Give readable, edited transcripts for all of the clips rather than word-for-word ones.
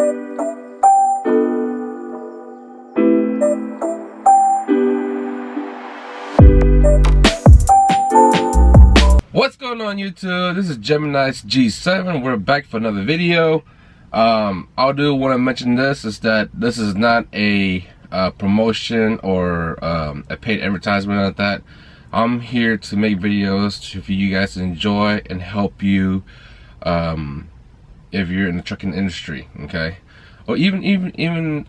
What's going on YouTube? This is Gemini G7. We're back for another video. I do want to mention this is that this is not a promotion or a paid advertisement like that. I'm here to make videos for you guys to enjoy and help you if you're in the trucking industry, okay? Or even in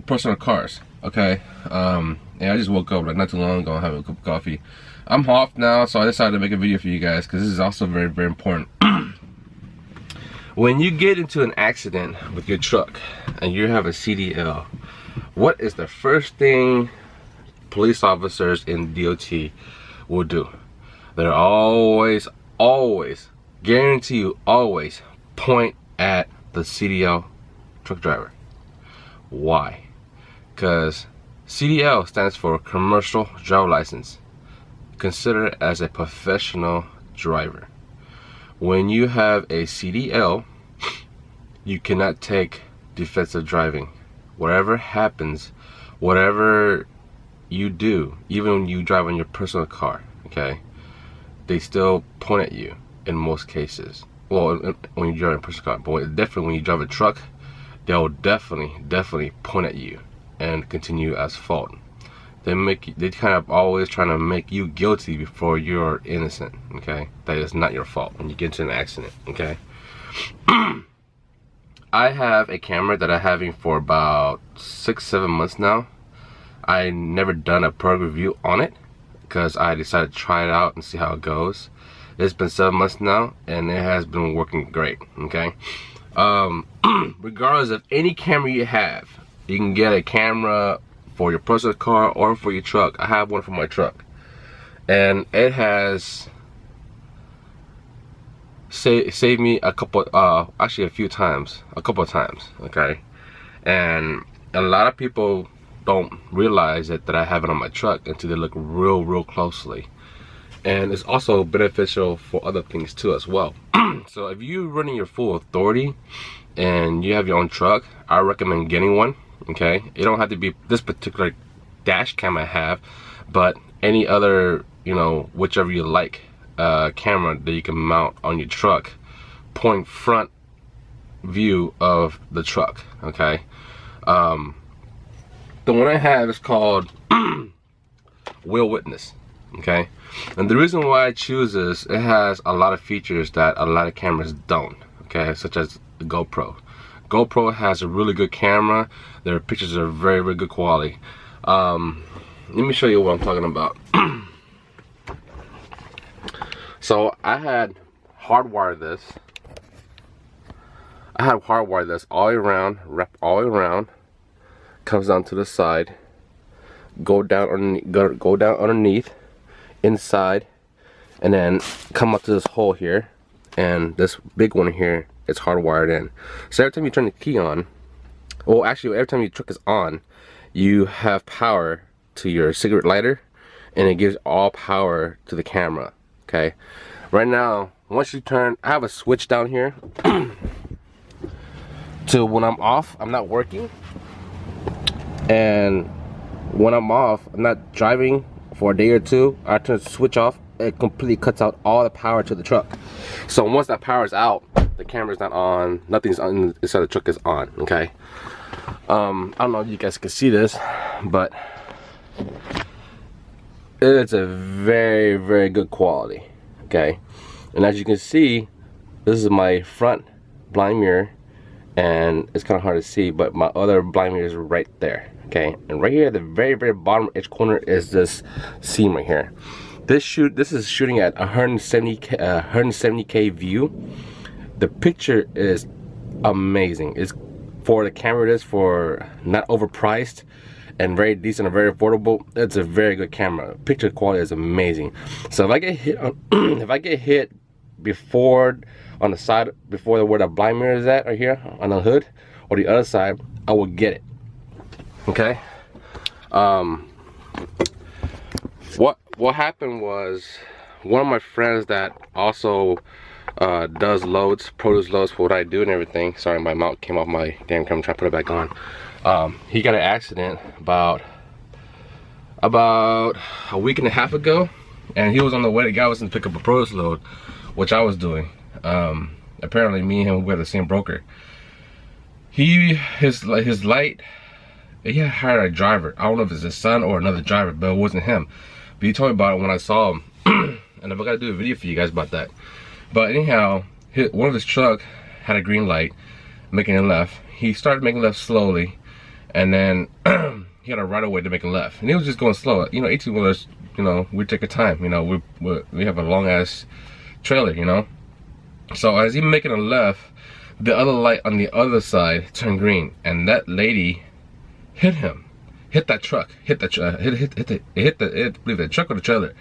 personal cars, okay? Yeah, I just woke up like not too long ago having a cup of coffee. I'm off now, so I decided to make a video for you guys because this is also very, very important. When you get into an accident with your truck and you have a CDL, what is the first thing police officers in DOT will do? They're always, guarantee you, always point at the CDL truck driver. Why? Because CDL stands for Commercial Driver License. Consider it as a professional driver. When you have a CDL, you cannot take defensive driving. Whatever happens, whatever you do, even when you drive on your personal car, okay, they still point at you in most cases. Well, when you drive a personal car, but definitely when you drive a truck, they'll definitely point at you and continue as fault. They kind of always trying to make you guilty before you're innocent, okay? That is not your fault when you get into an accident, okay? I have a camera that I'm having for about 6-7 months now. I never done a product review on it because I decided to try it out and see how it goes. It's been 7 months now and it has been working great, okay? Regardless of any camera you have, you can get a camera for your personal car or for your truck. I have one for my truck, and it has saved me a couple, actually a couple of times, okay? And a lot of people don't realize that I have it on my truck until they look real closely. And it's also beneficial for other things too as well. So if you're running your full authority and you have your own truck, I recommend getting one. Okay, it don't have to be this particular dash cam I have, but any other, you know, whichever you like, camera that you can mount on your truck, point front view of the truck. Okay, the one I have is called Wheel Witness. Okay, and the reason why I choose this, it has a lot of features that a lot of cameras don't. Okay, such as the GoPro. GoPro has a really good camera. Their pictures are very good quality. Let me show you what I'm talking about. So I had hardwired this. All the way around, wrapped all the way around. Comes down to the side. Go down underneath, inside, and then come up to this hole here, and this big one here. It's hardwired in. So every time you turn the key on, well, actually every time your truck is on, you have power to your cigarette lighter, and it gives all power to the camera. Okay, right now, once you turn, I have a switch down here to when I'm off, I'm not working, and when I'm off, I'm not driving for a day or two, I turn the switch off. It completely cuts out all the power to the truck. So once that power is out, the camera's not on, nothing's on inside the truck is on. Okay, I don't know if you guys can see this, but it's a very good quality. Okay, and as you can see, this is my front blind mirror, and it's kind of hard to see, but my other blind mirror is right there. Okay, and right here at the very bottom edge corner is this seam right here. This is shooting at 170K view. The picture is amazing. It's for the camera. It is for not overpriced and very decent and very affordable. It's a very good camera. Picture quality is amazing. So if I get hit on, if I get hit before on the side, before where the blind mirror is at, right here on the hood, or the other side, I will get it. Okay. What happened was, one of my friends that also does loads, produce loads for what I do and everything. Sorry, my mount came off my damn camera. I'm trying to put it back on. He got an accident about a week and a half ago, and he was on the way to Galveston to pick up a produce load, which I was doing. Apparently me and him, we had the same broker. His light, he had hired a driver. I don't know if it's his son or another driver, but it wasn't him. But he told me about it when I saw him. And I've got to do a video for you guys about that. But anyhow, one of his truck had a green light, making a left. He started making left slowly, and then he had a right of way to make a left, and he was just going slow. You know, 18-wheelers, you know, we take our time. You know, we have a long ass trailer, you know. So as he making a left, the other light on the other side turned green, and that lady hit him, hit that truck, hit the truck or the trailer.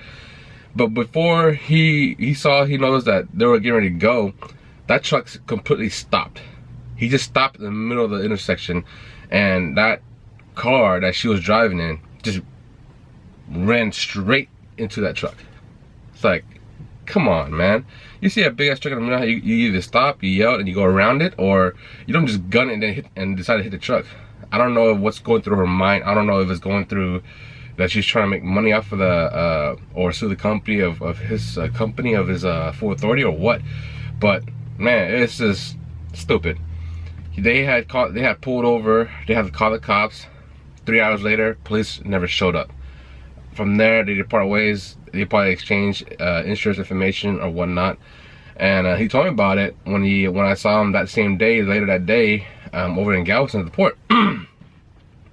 But before he noticed that they were getting ready to go, that truck completely stopped. He just stopped in the middle of the intersection, and that car that she was driving in just ran straight into that truck. It's like, come on, man. You see a big ass truck in the middle, you either stop, you yell, and you go around it, or you don't just gun it and then hit and decide to hit the truck. I don't know what's going through her mind. I don't know if it's going through that she's trying to make money off of the or sue the company of his company, of his full authority, or what. But man, it's just stupid. They had pulled over. They had to call the cops. 3 hours later, police never showed up. From there, they departed ways. They probably exchanged insurance information or whatnot. And he told me about it when I saw him that same day, later that day, over in Galveston at the port. And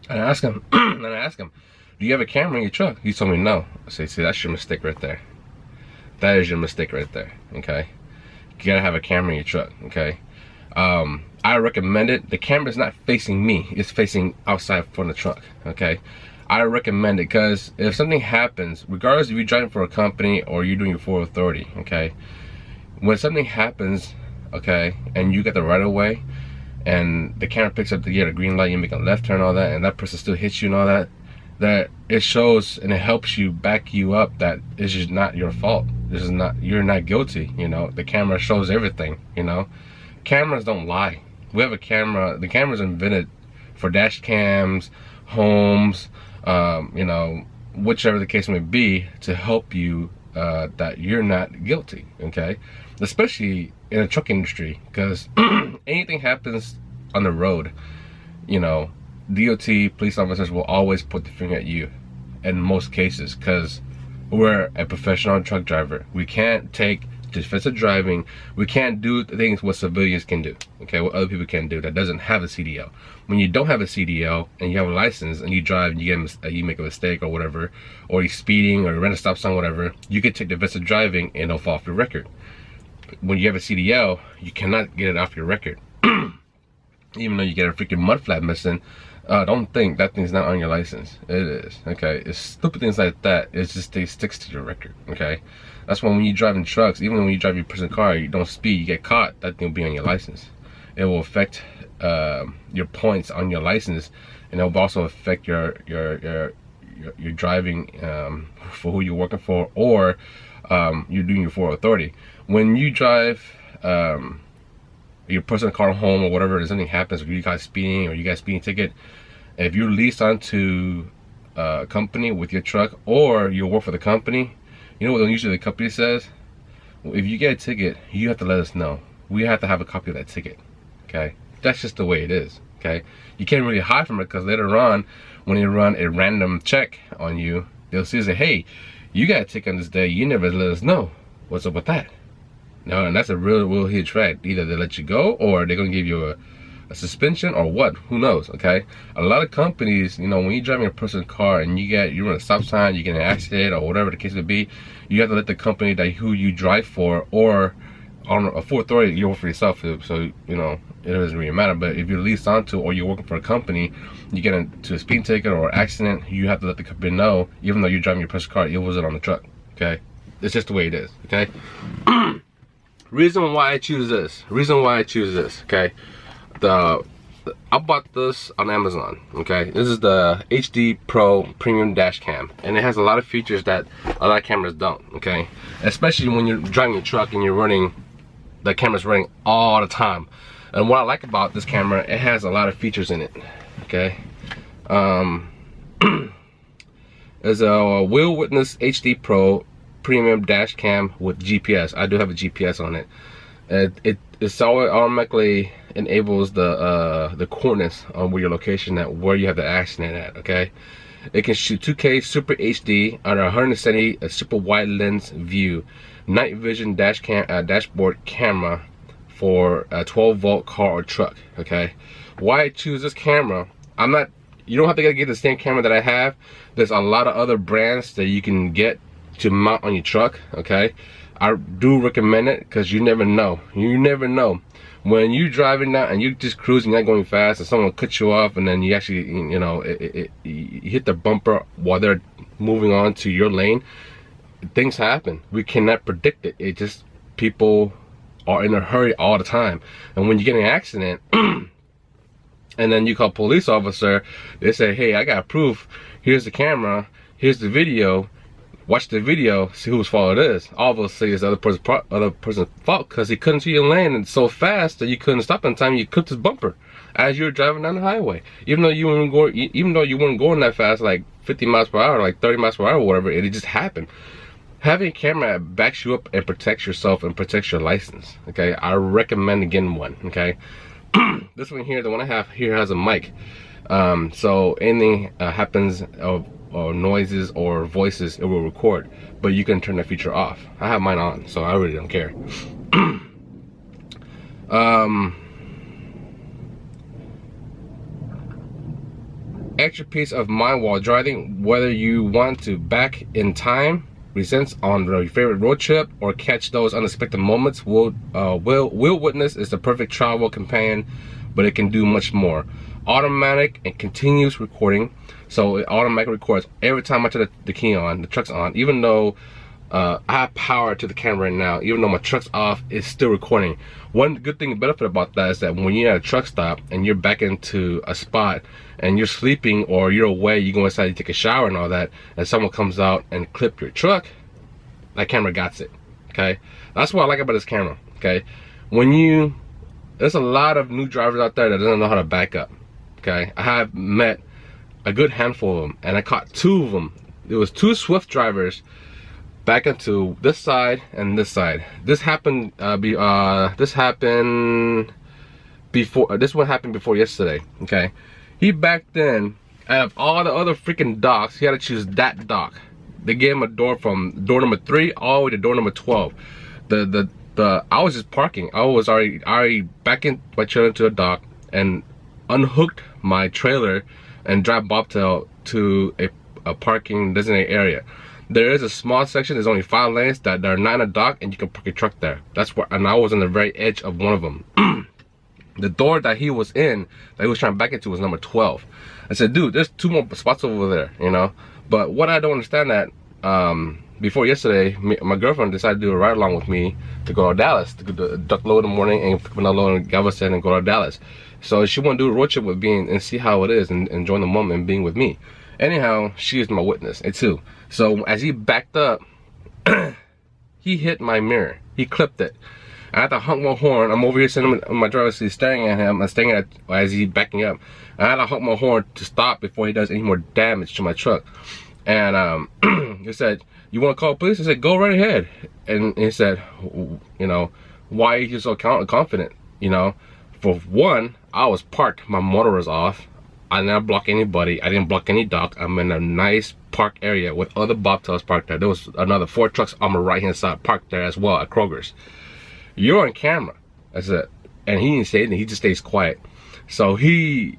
I asked him, do you have a camera in your truck? He told me no. I said, see, that's your mistake right there. That is your mistake right there, okay? You gotta have a camera in your truck, okay? I recommend it. The camera is not facing me. It's facing outside from the truck, okay? I recommend it because if something happens, regardless if you're driving for a company or you're doing your full authority, okay? When something happens, okay, and you get the right of way, and the camera picks up the green light, you make a left turn, all that, and that person still hits you and all that, that it shows and it helps you, back you up that it's just not your fault. This is not, you're not guilty, you know. The camera shows everything, you know. Cameras don't lie. We have a camera. The camera's invented for dash cams, homes, you know, whichever the case may be, to help you that you're not guilty, okay? Especially in the truck industry, because anything happens on the road, you know, DOT, police officers will always put the finger at you in most cases, because we're a professional truck driver. We can't take defensive driving. We can't do things what civilians can do, okay, what other people can do that doesn't have a CDL. When you don't have a CDL and you have a license and you drive and you make a mistake or whatever, or you're speeding or you run a stop sign, whatever, you can take defensive driving and it'll fall off your record. When you have a CDL, you cannot get it off your record. Even though you get a freaking mud flap missing, don't think that thing's not on your license. It is, okay? It's stupid things like that. It's just, it sticks to your record, okay? That's why when you're driving trucks, even when you drive your personal car, you don't speed, you get caught, that thing will be on your license. It will affect your points on your license, and it will also affect your driving for who you're working for, or you're doing your full authority. When you drive your personal car home or whatever, if something happens, or you guys speeding or you got a speeding ticket, if you're leased onto a company with your truck, or you work for the company, you know what usually the company says? If you get a ticket, you have to let us know. We have to have a copy of that ticket, okay? That's just the way it is, okay? You can't really hide from it, because later on, when they run a random check on you, they'll say, hey, you got a ticket on this day, you never let us know. What's up with that? No, and that's a real huge flag. Either they let you go, or they're gonna give you a suspension, or what? Who knows? Okay. A lot of companies, you know, when you're driving a person's car and you run a stop sign, you get an accident, or whatever the case may be, you have to let the company that who you drive for, or on a full authority, you work for yourself. So you know, it doesn't really matter. But if you're leased onto, or you're working for a company, you get into a speeding ticket or accident, you have to let the company know, even though you're driving your person's car, it wasn't on the truck. Okay. It's just the way it is. Okay. Reason why I choose this, okay? I bought this on Amazon, okay? This is the HD Pro Premium Dash Cam, and it has a lot of features that a lot of cameras don't, okay? Especially when you're driving your truck and you're running the camera's running all the time. And what I like about this camera, it has a lot of features in it. Okay, there's a Will Witness HD Pro Premium Dash Cam with GPS. I do have a GPS on it. It automatically enables the coordinates on where your location at, where you have the accident at. Okay, it can shoot 2K Super HD under 170 super wide lens view, night vision dashboard camera for a 12-volt car or truck. Okay, why I choose this camera? You don't have to get the same camera that I have. There's a lot of other brands that you can get to mount on your truck. Okay, I do recommend it because you never know. You never know when you're driving now and you're just cruising, not going fast, and someone cuts you off, and then you actually, you know, you hit the bumper while they're moving on to your lane. Things happen. We cannot predict it. It just, people are in a hurry all the time, and when you get in an accident and then you call a police officer, they say, hey, I got proof, here's the camera, here's the video, watch the video, see whose fault it is. Obviously it's the other person's fault because he couldn't see your lane and so fast that you couldn't stop in time. You clipped his bumper as you were driving down the highway, even though you weren't going that fast, like 50 miles per hour, like 30 miles per hour or whatever. It just happened. Having a camera backs you up and protects yourself and protects your license. Okay, I recommend getting one. Okay, this one here, the one I have here, has a mic, so anything happens or noises or voices, it will record, but you can turn that feature off. I have mine on, so I really don't care. Extra peace of mind while driving, whether you want to back in time, presents on your favorite road trip, or catch those unexpected moments. Will Witness is the perfect travel companion, but it can do much more. Automatic and continuous recording, so it automatically records every time I turn the key on, the truck's on. Even though I have power to the camera right now, even though my truck's off, it's still recording. One good thing, benefit about that is that when you're at a truck stop and you're back into a spot and you're sleeping or you're away, you go inside, you take a shower and all that, and someone comes out and clip your truck, that camera got it. Okay, that's what I like about this camera. Okay, there's a lot of new drivers out there that doesn't know how to back up. Okay, I have met a good handful of them, and I caught 2 of them. There was 2 Swift drivers back into this side and this side. This happened this one happened before yesterday. Okay, he backed in. Out of all the other freaking docks, he had to choose that dock. They gave him a door from door number 3 all the way to door number 12. I was just parking. I was already backing my trailer to a dock and unhooked my trailer and drive bobtail to a parking designated area. There is a small section, there's only 5 lanes that are not in a dock, and you can park your truck there. That's where, and I was on the very edge of one of them. The door that he was in, that he was trying to back into, was number 12. I said, dude, there's 2 more spots over there, you know? But what I don't understand that, before yesterday, my girlfriend decided to do a ride along with me to go to Dallas, to go to duck load in the morning and pick another load in Galveston and go to Dallas. So she wanted to do a road trip with me and see how it is and enjoy the moment and being with me. Anyhow, she is my witness, and too. So as he backed up, he hit my mirror. He clipped it. I had to honk my horn. I'm over here sitting in my driver's seat staring at him and staring at as he's backing up. I had to honk my horn to stop before he does any more damage to my truck. And he said, you want to call police? I said, go right ahead. And he said, you know, why are you so confident? You know, for one, I was parked, my motor was off. I didn't block anybody. I didn't block any dock. I'm in a nice park area with other bobtails parked there. There was another 4 trucks on my right hand side parked there as well at Kroger's. You're on camera. That's it. And he didn't say anything. He just stays quiet. So he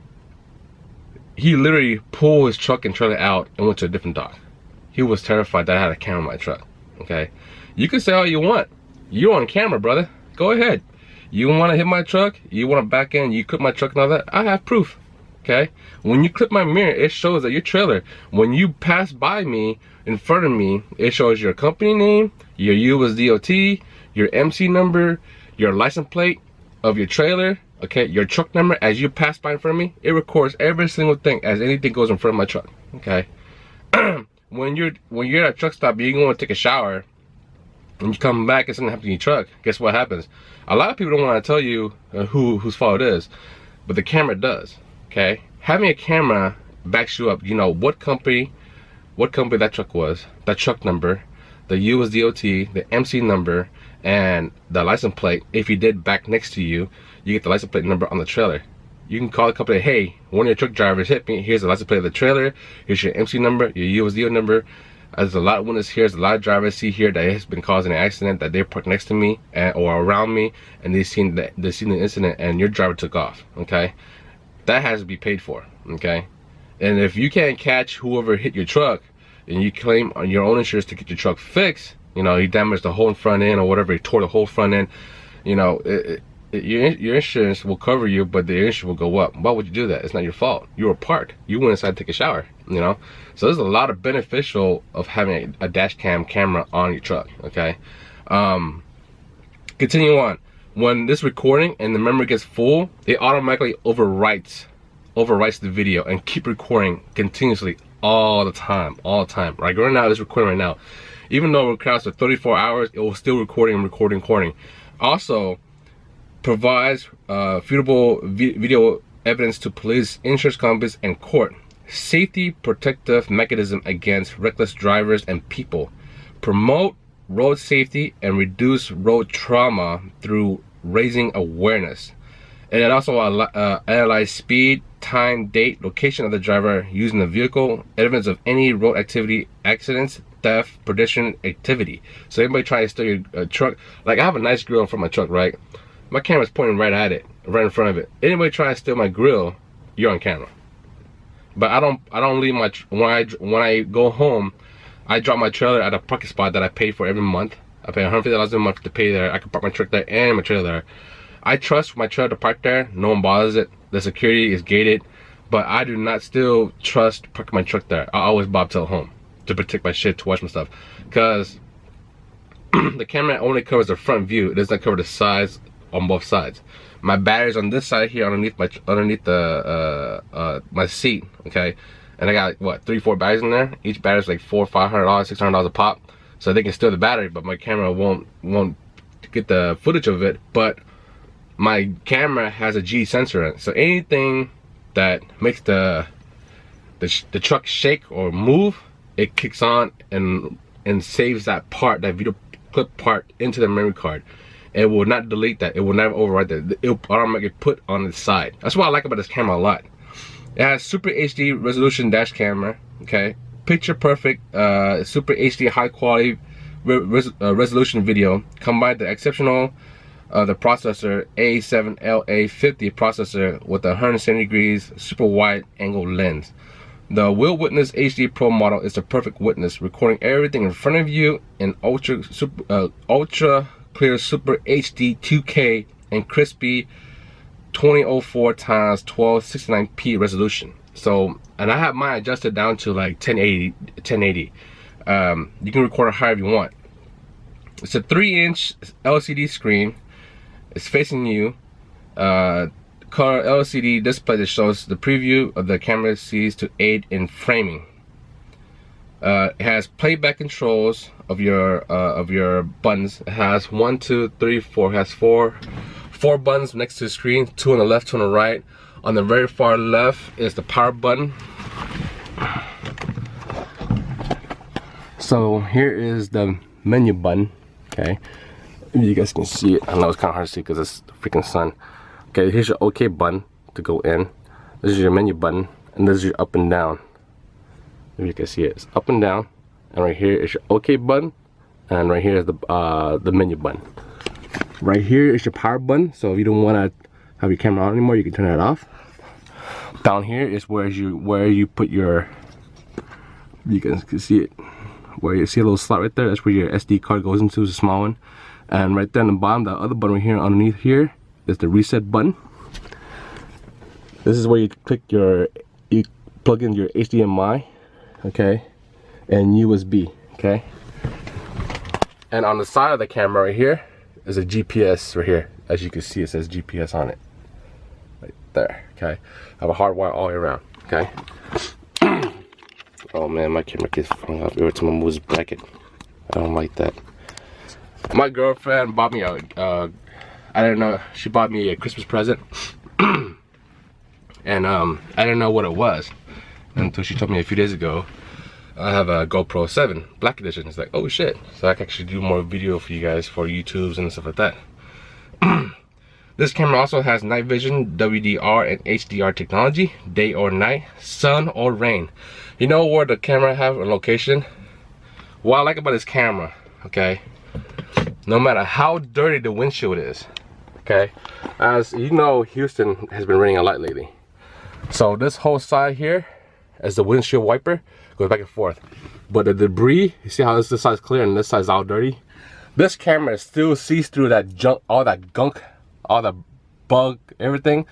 literally pulled his truck and trailer out and went to a different dock. He was terrified that I had a camera in my truck. Okay, you can say all you want. You're on camera, brother. Go ahead. You want to hit my truck? You want to back in? You clip my truck and all that? I have proof. Okay, when you clip my mirror, it shows that your trailer, when you pass by me in front of me, it shows your company name, your USDOT, your MC number, your license plate of your trailer, okay, your truck number. As you pass by in front of me, it records every single thing as anything goes in front of my truck. Okay, when you're at a truck stop, you're going to take a shower, and you come back and something happens in your truck, guess what happens? A lot of people don't want to tell you whose fault it is, but the camera does. Okay, having a camera backs you up. You know what company that truck was, that truck number, the US DOT, the MC number, and the license plate. If you did back next to you, you get the license plate number on the trailer. You can call the company, hey, one of your truck drivers hit me, here's the license plate of the trailer, here's your MC number, your US DOT number. There's a lot of witnesses here, there's a lot of drivers see here that has been causing an accident, that they're parked next to me or around me, and they've seen the incident, and your driver took off. Okay, that has to be paid for. Okay, and if you can't catch whoever hit your truck, and you claim on your own insurance to get your truck fixed, you know, he damaged the whole front end or whatever, he tore the whole front end, you know, your insurance will cover you, but the insurance will go up. Why would you do that? It's not your fault. You were parked. You went inside to take a shower, you know? So there's a lot of beneficial of having a dash cam camera on your truck, okay? Continue on. When this recording and the memory gets full, it automatically overwrites the video and keep recording continuously all the time. Like right now, it's recording right now. Even though it records for 34 hours, it will still recording. Also, provides suitable video evidence to police, insurance companies, and court. Safety protective mechanism against reckless drivers and people. Promote road safety and reduce road trauma through raising awareness. And it also analyze speed, time, date, location of the driver using the vehicle, evidence of any road activity, accidents, theft, pedestrian activity. So anybody trying to steal your truck, like I have a nice grill in front of my truck, right? My camera's pointing right at it, right in front of it. Anybody trying to steal my grill, you're on camera. But I don't leave my when I go home, I drop my trailer at a parking spot that I pay for every month. I pay $150 a month to pay there. I can park my truck there and my trailer there. I trust my trailer to park there. No one bothers it. The security is gated, but I do not still trust parking my truck there. I always bobtail home to protect my shit, to watch my stuff, because the camera only covers the front view. It does not cover the sides on both sides. My battery's on this side here underneath my seat, okay, and I got what, 3-4 batteries in there. Each battery's like $400, $500, $600 a pop, so they can steal the battery, but my camera won't get the footage of it. But my camera has a G sensor in it, so anything that makes the truck shake or move, it kicks on and saves that video clip part into the memory card. It will not delete that. It will never overwrite that. It will automatically put on the side. That's what I like about this camera a lot. It has super HD resolution dash camera. Okay, picture perfect, super HD high quality resolution video. Combine the exceptional the processor A7LA50 processor with a 170 degrees super wide angle lens. The Will Witness HD Pro model is the perfect witness, recording everything in front of you in ultra clear super HD 2K and crispy 2004 x 1269p resolution. So, and I have mine adjusted down to like 1080. You can record it however you want. It's a 3-inch LCD screen. It's facing you. Color LCD display that shows the preview of the camera sees to aid in framing. It has playback controls of your buttons. It has 1, 2, 3, 4. It has four buttons next to the screen. 2 on the left, 2 on the right. On the very far left is the power button. So here is the menu button. Okay, you guys can see it. I know it's kind of hard to see because it's the freaking sun. Okay, here's your OK button to go in. This is your menu button, and this is your up and down. If you can see it, it's up and down, and right here is your OK button, and right here is the menu button. Right here is your power button, so if you don't want to have your camera on anymore, you can turn that off. Down here is where you put your, you guys can see it, where you see a little slot right there. That's where your SD card goes into, it's a small one. And right there on the bottom, the other button right here underneath here is the reset button. This is where you click you plug in your HDMI, okay, and USB, okay. And on the side of the camera right here is a GPS right here. As you can see, it says GPS on it, right there, okay. I have a hard wire all the way around, okay. Oh man, my camera keeps falling off every time I move this bracket. I don't like that. My girlfriend bought me a, I don't know, she bought me a Christmas present. And I didn't know what it was until she told me a few days ago. I have a GoPro 7 Black Edition. It's like, oh shit. So I can actually do more video for you guys for YouTubes and stuff like that. This camera also has night vision, WDR, and HDR technology, day or night, sun or rain. You know where the camera have a location? What I like about this camera, okay, no matter how dirty the windshield is, okay, as you know, Houston has been raining a lot lately. So this whole side here, as the windshield wiper, goes back and forth. But the debris, you see how this side is clear and this side is all dirty? This camera still sees through that junk, all that gunk, all the bug, everything,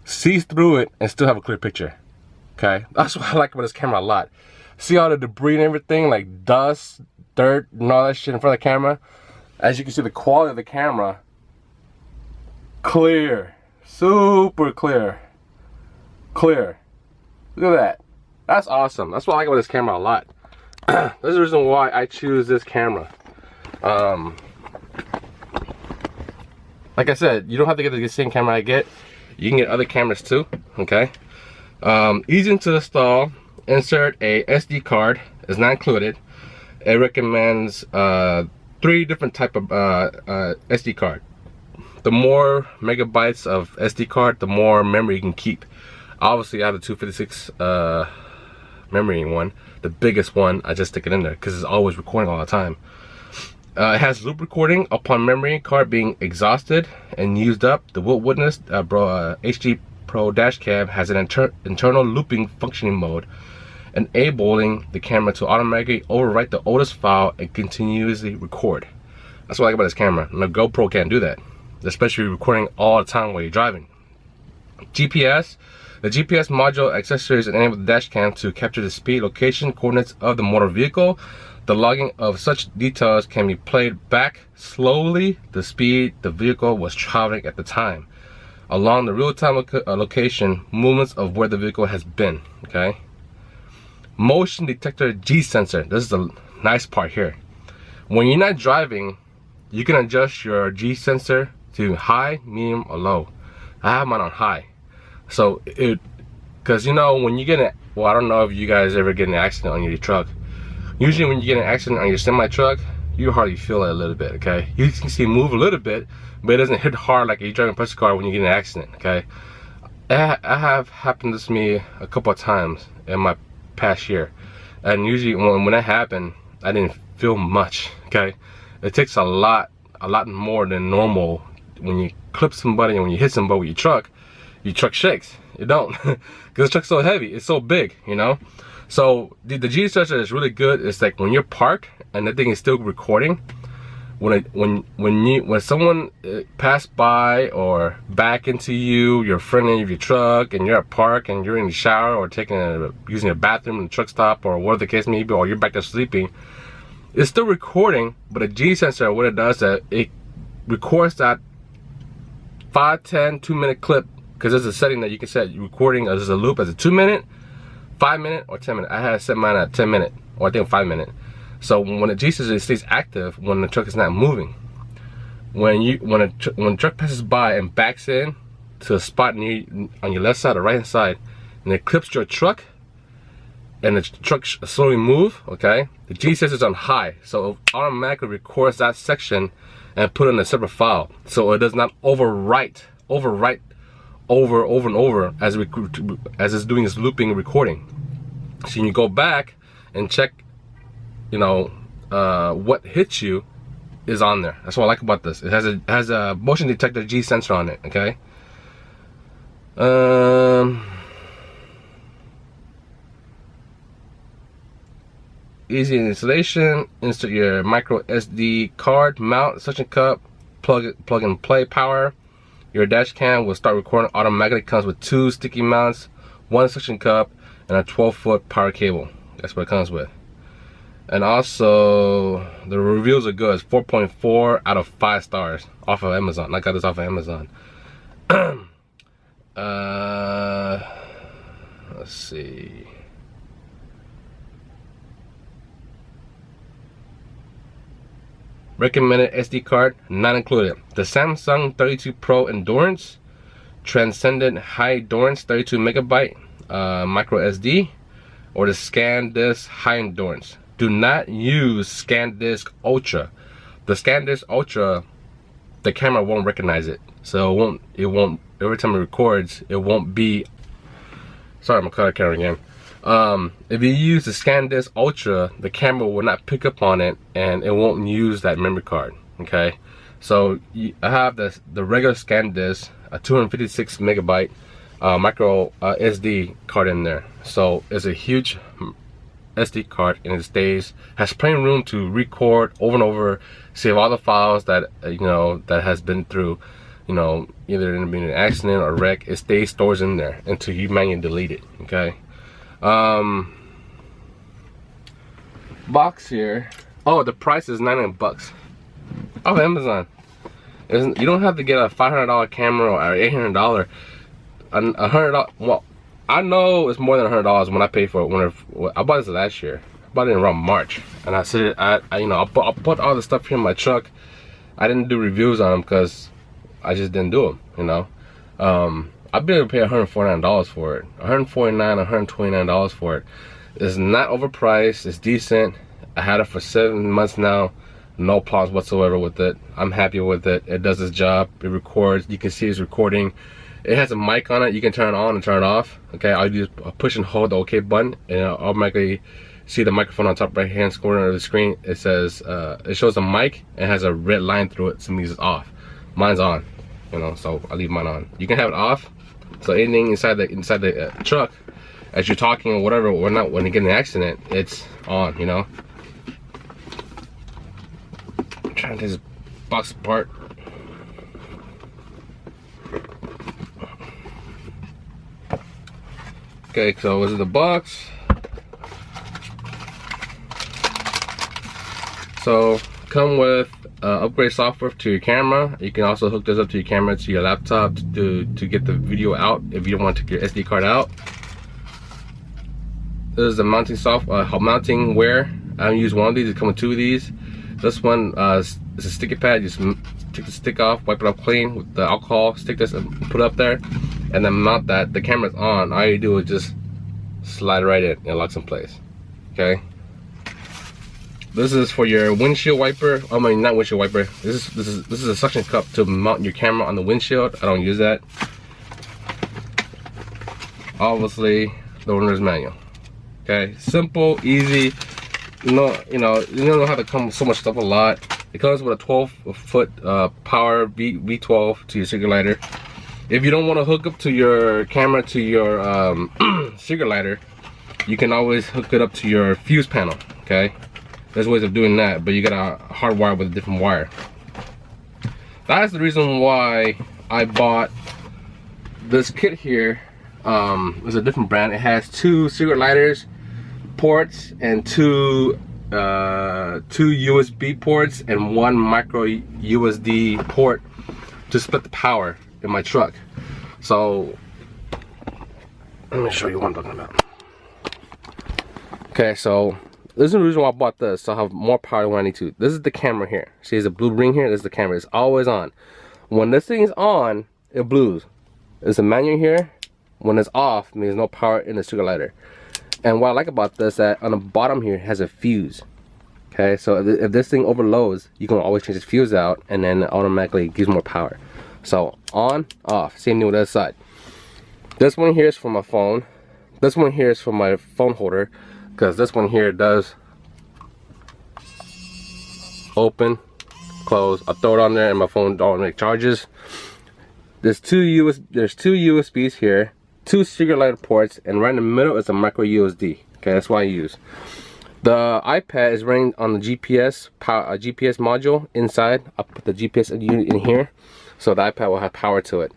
sees through it and still have a clear picture. Okay, that's what I like about this camera a lot. See all the debris and everything, like dust, dirt, and all that shit in front of the camera. As you can see, the quality of the camera, clear, super clear, clear. Look at that. That's awesome. That's what I like about this camera a lot. That's the reason why I choose this camera. Like I said, you don't have to get the same camera I get. You can get other cameras too, okay? Easy to install. Insert a SD card. It's not included. It recommends 3 different type of SD card. The more megabytes of SD card, the more memory you can keep. Obviously, I have the 256 memory one, the biggest one. I just stick it in there because it's always recording all the time. It has loop recording upon memory card being exhausted and used up. The Witness HD Pro Dashcam has an internal looping functioning mode, enabling the camera to automatically overwrite the oldest file and continuously record. That's what I like about this camera. And the GoPro can't do that, especially recording all the time while you're driving. GPS. The GPS module accessories enable the dash cam to capture the speed, location, coordinates of the motor vehicle. The logging of such details can be played back slowly, the speed the vehicle was traveling at the time, along the real-time location movements of where the vehicle has been, okay? Motion detector G sensor. This is the nice part here. When you're not driving, you can adjust your G sensor to high, medium, or low. I have mine on high. So because you know, when you get in, well, I don't know if you guys ever get in an accident on your truck. Usually when you get in an accident on your semi truck, you hardly feel it a little bit, okay? You can see it move a little bit, but it doesn't hit hard like you're driving a press car when you get in an accident, okay? I have happened to me a couple of times in my past year, and usually when that happened, I didn't feel much, okay? It takes a lot more than normal when you clip somebody and when you hit somebody with your truck shakes. It don't, because the truck's so heavy, it's so big, you know. So the G sensor is really good. It's like when you're parked and the thing is still recording, when someone pass by or back into you, you're front end of your truck and you're at park and you're in the shower or using a bathroom in the truck stop or whatever the case may be, or you're back there sleeping, it's still recording. But a G sensor, what it does, that it records that 5, 10, 2-minute clip, because there's a setting that you can set recording as a loop as a 2-minute, 5-minute, or 10-minute. I had set mine at 10-minute, or I think 5-minute. So when the G sensor stays active when the truck is not moving. When the truck passes by and backs in to a spot on your left side or right hand side, and it clips your truck, and the truck slowly move, okay, the G sensor is on high, so it automatically records that section and put it in a separate file, so it does not overwrite over and over as it's doing its looping recording. So you go back and check, you know, what hits you is on there. That's what I like about this. It has a motion detector G sensor on it, okay? Easy installation. Insert your micro SD card, mount, suction cup, plug and play power. Your dash cam will start recording automatically. Comes with 2 sticky mounts, 1 suction cup, and a 12-foot power cable. That's what it comes with. And also, the reviews are good. It's 4.4 out of 5 stars off of Amazon. I got this off of Amazon. Let's see. Recommended SD card, not included. The Samsung 32 Pro Endurance, Transcendent High Endurance 32 megabyte micro SD, or the SanDisk High Endurance. Do not use SanDisk Ultra. The SanDisk Ultra, the camera won't recognize it, so it won't. Every time it records, it won't be. Sorry, I'm gonna cut the camera again. If you use the SanDisk Ultra, the camera will not pick up on it, and it won't use that memory card. Okay, so I have the regular SanDisk, a 256 megabyte micro SD card in there. So it's a huge SD card, and it has plenty of room to record over and over, save all the files that that has been through, either in an accident or wreck. It stores in there until you manually delete it. Okay. Box here. Oh, the price is $99 off Amazon. You don't have to get a $500 camera or $800. $100. Well, I know it's more than $100 when I pay for it. When I bought this last year. I bought it in around March, and I said I put all the stuff here in my truck. I didn't do reviews on them because I just didn't do them. I've been able to pay $149 for it. $149, $129 for it. It's not overpriced. It's decent. I had it for 7 months now. No problems whatsoever with it. I'm happy with it. It does its job. It records. You can see it's recording. It has a mic on it. You can turn it on and turn it off. Okay, all you do is push and hold the OK button, and it'll automatically see the microphone on top right hand corner of the screen. It says it shows a mic and has a red line through it, so it means it's off. Mine's on, so I leave mine on. You can have it off, so anything inside the truck, as you're talking or whatever, when you get in an accident, it's on. I'm trying to take this box apart. Okay, so this is the box. So come with upgrade software to your camera. You can also hook this up to your camera, to your laptop, to get the video out if you don't want to take your SD card out. This is the mounting mounting wear. I haven't used one of these. It comes with 2 of these. This one is a sticky pad. You just take the stick off, wipe it up clean with the alcohol, stick this and put it up there, and then mount that. The camera's on. All you do is just slide right in and it locks in place. Okay. This is for your windshield wiper. I mean, not windshield wiper. This is a suction cup to mount your camera on the windshield. I don't use that. Obviously, the owner's manual. Okay, simple, easy. You don't have to come with so much stuff a lot. It comes with a 12-foot power V12 to your cigarette lighter. If you don't want to hook up to your camera to your cigarette lighter, you can always hook it up to your fuse panel. Okay, there's ways of doing that, but you gotta hardwire with a different wire. That's the reason why I bought this kit here. It's a different brand. It has 2 cigarette lighters ports and 2 USB ports and 1 micro USB port to split the power in my truck. So let me show you what I'm talking about. Okay, so this is the reason why I bought this, so I have more power when I need to. This is the camera here. See, there's a blue ring here. This is the camera. It's always on. When this thing is on, it blues. There's a manual here. When it's off, it means no power in the cigarette lighter. And what I like about this, that on the bottom here, it has a fuse. Okay, so if this thing overloads, you can always change the fuse out, and then it automatically gives more power. So on, off, same thing with the other side. This one here is for my phone. This one here is for my phone holder, because this one here does open, close. I throw it on there, and my phone automatically charges. There's two USBs here, 2 cigarette lighter ports, and right in the middle is a micro USB. Okay, that's what I use. The iPad is running on the GPS module inside. I'll put the GPS unit in here, so the iPad will have power to it.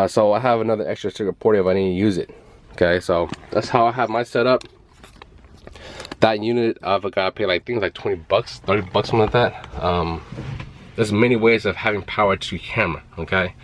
So I have another extra cigarette port if I need to use it. Okay, so that's how I have my setup. That unit, I've got to pay like things like $20, $30, something like that. There's many ways of having power to your camera. Okay,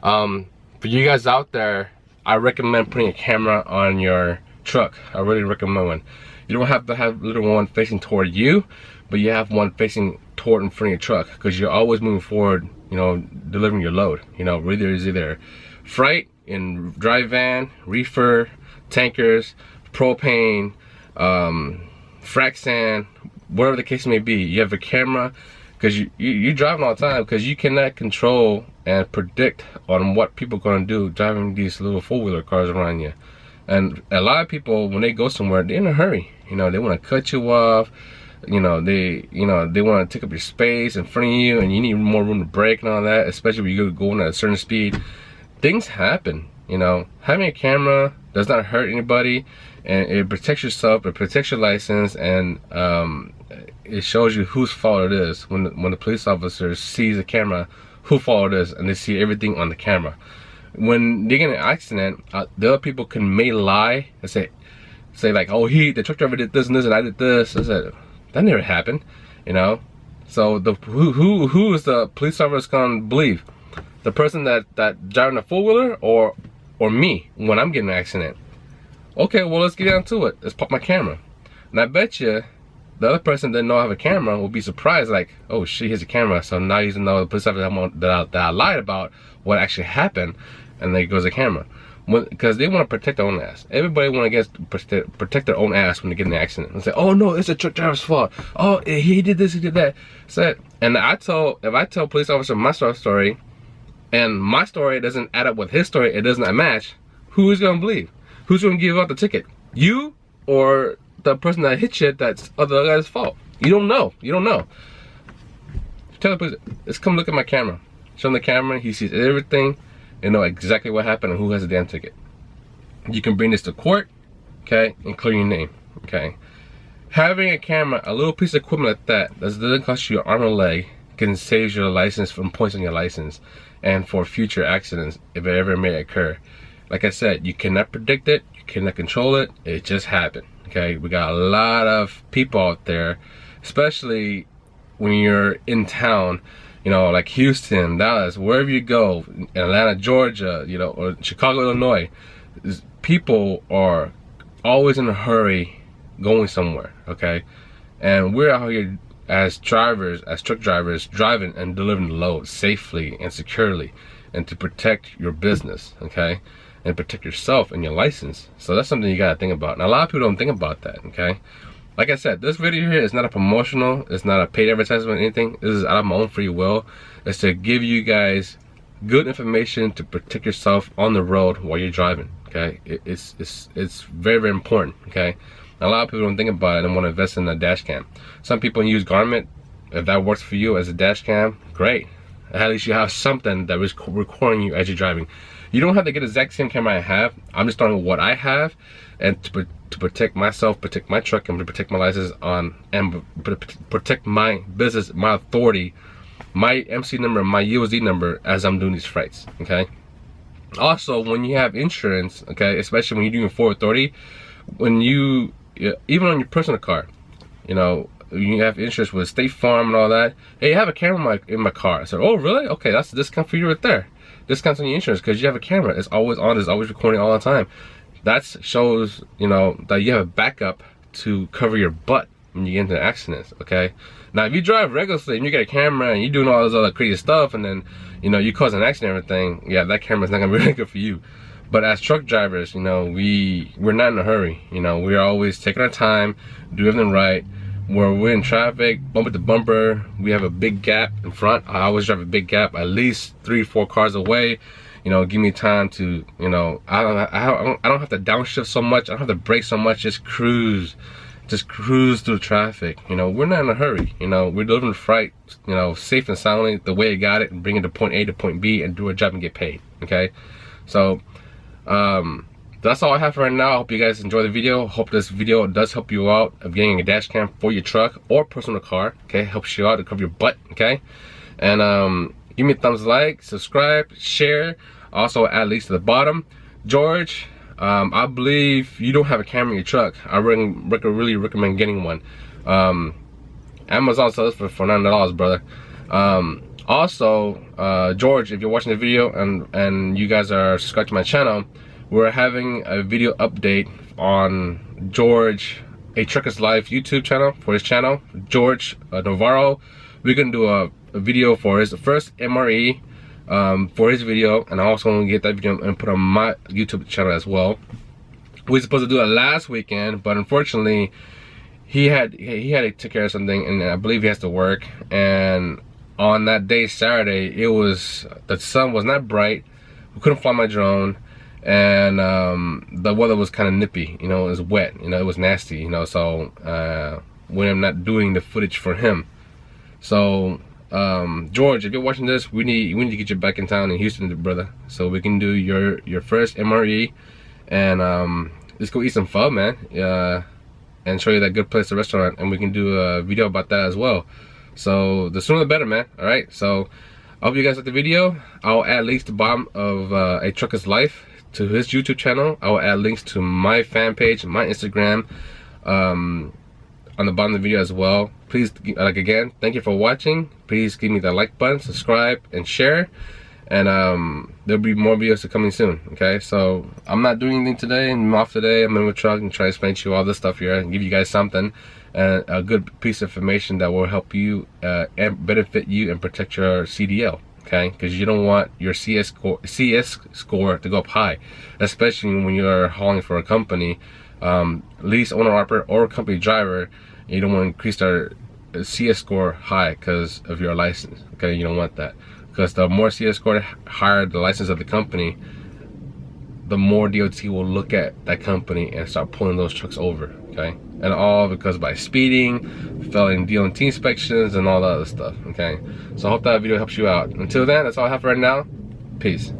for you guys out there, I recommend putting a camera on your truck. I really recommend one. You don't have to have the little one facing toward you, but you have one facing toward in front of your truck, because you're always moving forward, you know, delivering your load. You know, whether it's either freight in dry van, reefer, tankers, propane, frac sand, whatever the case may be. You have a camera, because you're driving all the time, because you cannot control and predict on what people are going to do driving these little four-wheeler cars around you. And a lot of people, when they go somewhere, they're in a hurry. You know, they want to cut you off. You know, they want to take up your space in front of you, and you need more room to brake and all that, especially when you're going at a certain speed. Things happen. You know, having a camera does not hurt anybody, and it protects yourself, it protects your license, and it shows you whose fault it is. When the police officer sees the camera, whose fault it is, and they see everything on the camera. When they get in an accident, the other people may lie and say like, oh, the truck driver did this and this, and I did this. I said, that never happened, you know. So who is the police officer gonna believe? The person that driving a four-wheeler, or me when I'm getting in an accident? Okay, well, let's get down to it. Let's pop my camera. And I bet you the other person that didn't know I have a camera will be surprised, like, oh shit, here's a camera. So now he's know the police officer that I lied about what actually happened, and there goes a camera. Because they want to protect their own ass. Everybody want to protect their own ass when they get in an accident and say, oh no, it's the truck driver's fault. Oh, he did this, he did that. And if I tell police officer my story, and my story doesn't add up with his story, it doesn't match, who is gonna believe? Who's gonna give out the ticket? You, or the person that hit you, that's other guy's fault? You don't know. You don't know. Tell the police, let's come look at my camera. Show him the camera, he sees everything, and know exactly what happened and who has the damn ticket. You can bring this to court, okay, and clear your name, okay. Having a camera, a little piece of equipment like that doesn't cost you an arm and a leg, can save your license from points on your license, and for future accidents if it ever may occur. Like I said, you cannot predict it, you cannot control it, it just happened, okay. We got a lot of people out there, especially when you're in town, you know, like Houston, Dallas, wherever you go, Atlanta, Georgia, you know, or Chicago, Illinois, people are always in a hurry going somewhere, okay? And we're out here as drivers, as truck drivers, driving and delivering the load safely and securely, and to protect your business, okay? And protect yourself and your license. So that's something you gotta think about. And a lot of people don't think about that, okay? Like I said, this video here is not a promotional, it's not a paid advertisement or anything. This is out of my own free will. It's to give you guys good information to protect yourself on the road while you're driving, okay? It's very, very important, okay? A lot of people don't think about it and want to invest in a dash cam. Some people use Garmin. If that works for you as a dash cam, great. At least you have something that is recording you as you're driving. You don't have to get the exact same camera I have. I'm just starting with what I have, and to protect myself, protect my truck, and protect my license and protect my business, my authority, my MC number, my USD number as I'm doing these freights, okay? Also, when you have insurance, okay, especially when you're doing 430, when you, even on your personal car, you know, you have insurance with State Farm and all that, hey, I have a camera in my car. I said, oh, really? Okay, that's a discount for you right there. Discounts on your insurance because you have a camera. It's always on, it's always recording all the time. That shows, you know, that you have a backup to cover your butt when you get into accidents, okay? Now, if you drive regularly and you get a camera and you're doing all this other crazy stuff and then, you know, you cause an accident and everything, yeah, that camera's not gonna be really good for you. But as truck drivers, you know, we're not in a hurry. You know, we're always taking our time, do everything right. Where we're in traffic, bumper to bumper, we have a big gap in front. I always drive a big gap, at least 3-4 cars away. You know, give me time to, you know, I don't have to downshift so much. I don't have to brake so much. Just cruise through traffic. You know, we're not in a hurry. You know, we're delivering freight, you know, safe and soundly the way you got it, and bring it to point A to point B and do a job and get paid. Okay, so that's all I have for right now. I hope you guys enjoy the video. Hope this video does help you out of getting a dash cam for your truck or personal car. Okay, helps you out to cover your butt. Okay, and give me a thumbs like, subscribe, share. Also, add links to the bottom. George, I believe you don't have a camera in your truck. I really recommend getting one. Amazon sells for $9, brother. Also, George, if you're watching the video and you guys are subscribed to my channel, we're having a video update on George A Trucker's Life YouTube channel, for his channel, George Navarro. We're gonna do a video for his first MRE for his video, and I also want to get that video and put on my YouTube channel as well. We were supposed to do it last weekend, but unfortunately he had to take care of something, and I believe he has to work. And on that day, Saturday, the sun was not bright. We couldn't fly my drone, and the weather was kind of nippy. You know, it was wet. You know, it was nasty. You know, so when I'm not doing the footage for him, so George, if you're watching this, we need to get you back in town in Houston, brother, so we can do your first MRE, and let's go eat some pho, man. And show you that good place, the restaurant, and we can do a video about that as well. So the sooner the better, man. All right, so I hope you guys like the video. I'll add links to the bottom of A Trucker's Life, to his YouTube channel. I will add links to my fan page, my Instagram, on the bottom of the video as well. Please, like, again, thank you for watching. Please give me the like button, subscribe, and share. And there'll be more videos coming soon. Okay, so I'm not doing anything today. I'm off today. I'm in the truck and try to explain to you all this stuff here and give you guys something, and a good piece of information that will help you and benefit you and protect your CDL. Okay, because you don't want your CS score to go up high, especially when you're hauling for a company, lease owner operator or company driver. You don't want to increase their CS score high because of your license. Okay, you don't want that, because the more CS score higher the license of the company, the more DOT will look at that company and start pulling those trucks over. Okay, and all because by speeding, failing DOT inspections, and all that other stuff. Okay, so I hope that video helps you out. Until then, that's all I have for right now. Peace.